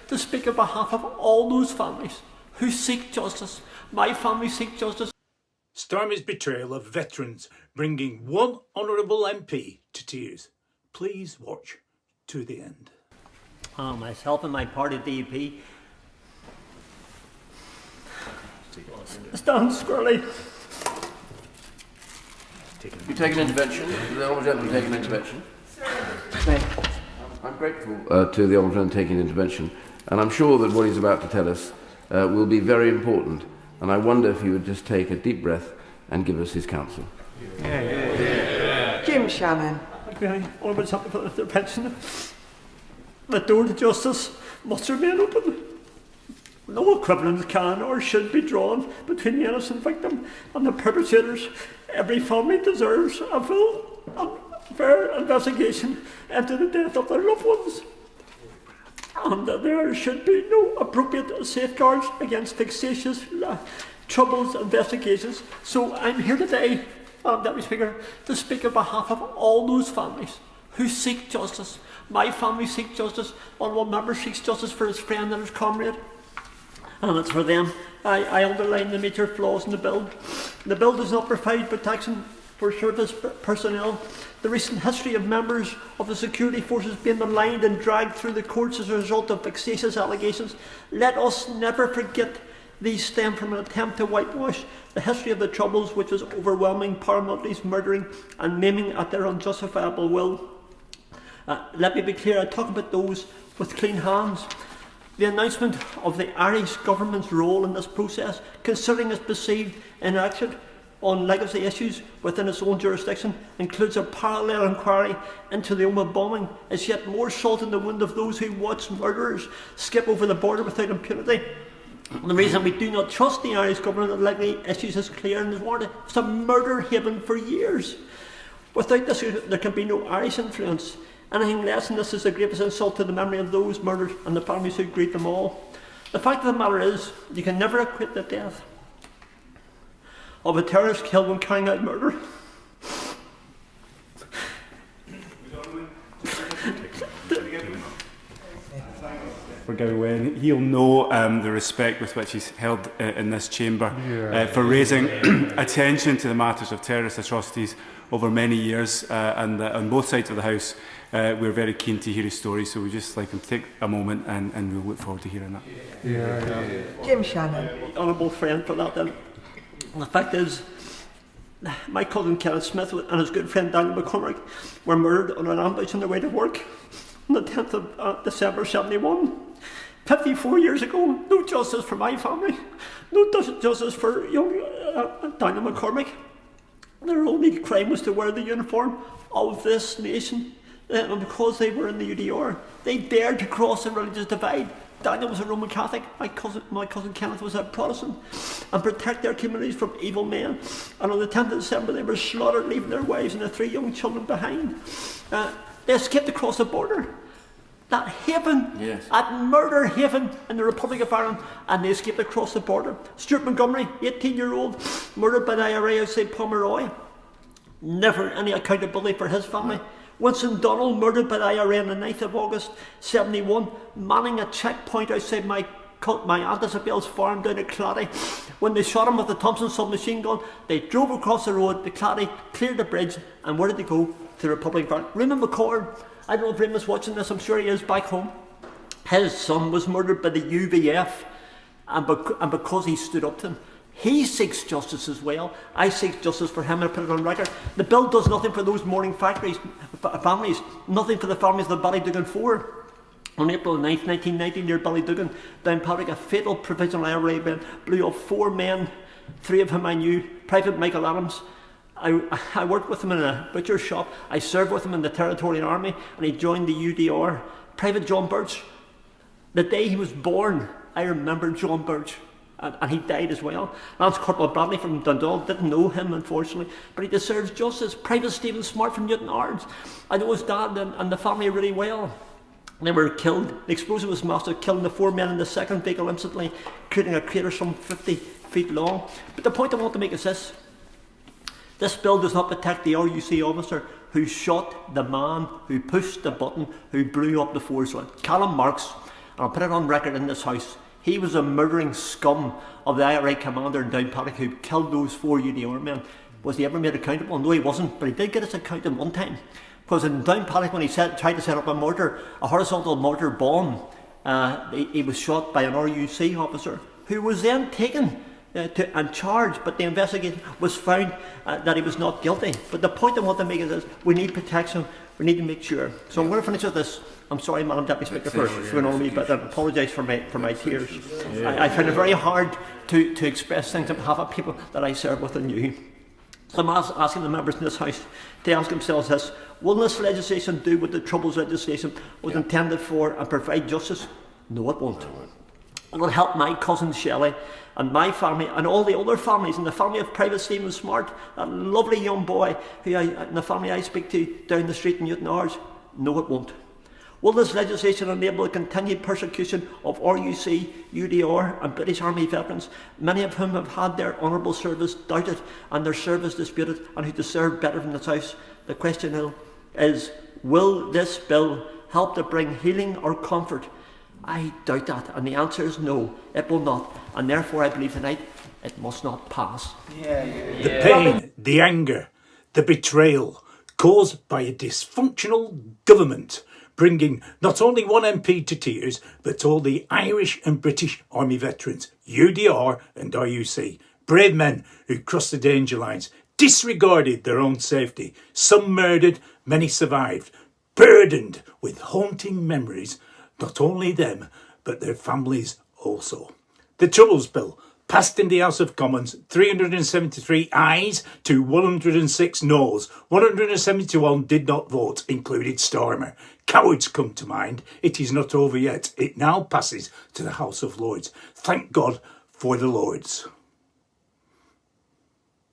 to speak on behalf of all those families who seek justice. My family seek justice. Starmer's betrayal of veterans bringing one honourable MP to tears. Please watch to the end. Myself and my party, DUP, stand squarely. You take an intervention? The Honourable Gentleman take an intervention? I'm grateful to the Honourable Gentleman taking an intervention, and I'm sure that what he's about to tell us will be very important, and I wonder if he would just take a deep breath and give us his counsel. Jim Shannon. Honourable Gentleman for the intervention. The door to justice must remain open. No equivalence can or should be drawn between the innocent victim and the perpetrators. Every family deserves a full and fair investigation into the death of their loved ones. And there should be no appropriate safeguards against vexatious troubles investigations. So I'm here today, Deputy Speaker, to speak on behalf of all those families who seek justice. My family seeks justice. Honourable member seeks justice for his friend and his comrade. And it's for them. I underline the major flaws in the bill. The bill does not provide protection for service personnel. The recent history of members of the security forces being maligned and dragged through the courts as a result of vexatious allegations. Let us never forget these stem from an attempt to whitewash the history of the Troubles, which was overwhelming paramilitaries murdering and maiming at their unjustifiable will. Let me be clear, I talk about those with clean hands. The announcement of the Irish government's role in this process, considering its perceived inaction on legacy issues within its own jurisdiction, includes a parallel inquiry into the Oma bombing, is yet more salt in the wound of those who watch murderers skip over the border without impunity. And the reason we do not trust the Irish government on legacy issues is clear and is warranted. It's a murder haven for years. Without this, there can be no Irish influence. Anything less than this is the greatest insult to the memory of those murdered and the families who grieve them all. The fact of the matter is, you can never acquit the death of a terrorist killed when carrying out murder. For Gawain, he'll know the respect with which he's held in this chamber for raising attention to the matters of terrorist atrocities over many years, and on both sides of the House. We're very keen to hear his story, so we just like him to take a moment and we'll look forward to hearing that. Jim Shannon. Honourable friend for that then. And the fact is, my cousin Kenneth Smith and his good friend Daniel McCormick were murdered on an ambush on their way to work on the 10th of December 71. 54 years ago, no justice for my family, no justice for young Daniel McCormick. Their only crime was to wear the uniform of this nation. And because they were in the UDR, they dared to cross the religious divide. Daniel was a Roman Catholic, my cousin Kenneth was a Protestant, and protect their communities from evil men. And on the 10th of December they were slaughtered, leaving their wives and their 3 young children behind. They escaped across the border. That haven, that murder haven in the Republic of Ireland, and they escaped across the border. Stuart Montgomery, 18-year-old, murdered by the IRA outside Pomeroy. Never any accountability for his family. Winston Donald, murdered by the IRA on the 9th of August 71, manning a checkpoint outside my Aunt Isabel's farm down at Clady. When they shot him with the Thompson submachine gun, they drove across the road to Clady, cleared the bridge, and where did they go? To the Republic of Ireland. Raymond McCord, I don't know if Raymond's watching this, I'm sure he is back home. His son was murdered by the UVF, and because he stood up to him. He seeks justice as well. I seek justice for him, and I put it on record. The bill does nothing for those mourning families, nothing for the families of the Ballydugan 4. On April 9th, 1990, near Ballydugan, Downpatrick, a fatal provisional IRA blew up 4 men, 3 of whom I knew. Private Michael Adams. I worked with him in a butcher's shop. I served with him in the Territorial Army, and he joined the UDR. Private John Birch. The day he was born, I remember John Birch. And he died as well. Lance Corporal Bradley from Dundalk, didn't know him unfortunately, but he deserves justice. Private Stephen Smart from Newton Ards, I know his dad and the family really well. They were killed. The explosive was massive, killing the 4 men in the second vehicle instantly, creating a crater some 50 feet long. But the point I want to make is this. This bill does not protect the RUC officer who shot the man who pushed the button, who blew up the force line. Callum Marks, I'll put it on record in this House, he was a murdering scum of the IRA commander in Downpatrick who killed those 4 UDR men. Was he ever made accountable? No, he wasn't, but he did get his account in one time. Because in Downpatrick, when he tried to set up a horizontal mortar bomb, he was shot by an RUC officer who was then taken and charged, but the investigation was found that he was not guilty. But the point I want to make is this: we need protection, we need to make sure. So I'm going to finish with this. I'm sorry, Madam Deputy Speaker, for going on me, but I apologise for my tears. I find it very hard to express things on behalf of people that I serve with and you. So I'm asking the members in this House to ask themselves this: will this legislation do what the Troubles legislation was intended for and provide justice? No, it won't. It will help my cousin Shelley and my family and all the other families, and the family of Private Stephen Smart, that lovely young boy and the family I speak to down the street in Newton Ards. No, it won't. Will this legislation enable the continued persecution of RUC, UDR and British Army veterans, many of whom have had their honourable service doubted and their service disputed and who deserve better from this House? The question is, will this bill help to bring healing or comfort? I doubt that, and the answer is no, it will not, and therefore I believe tonight it must not pass. The pain, the anger, the betrayal caused by a dysfunctional government, bringing not only one MP to tears, but all the Irish and British Army veterans, UDR and RUC, brave men who crossed the danger lines, disregarded their own safety, some murdered, many survived, burdened with haunting memories. Not only them, but their families also. The Troubles Bill, passed in the House of Commons, 373 ayes to 106 noes. 171 did not vote, included Starmer. Cowards come to mind. It is not over yet. It now passes to the House of Lords. Thank God for the Lords.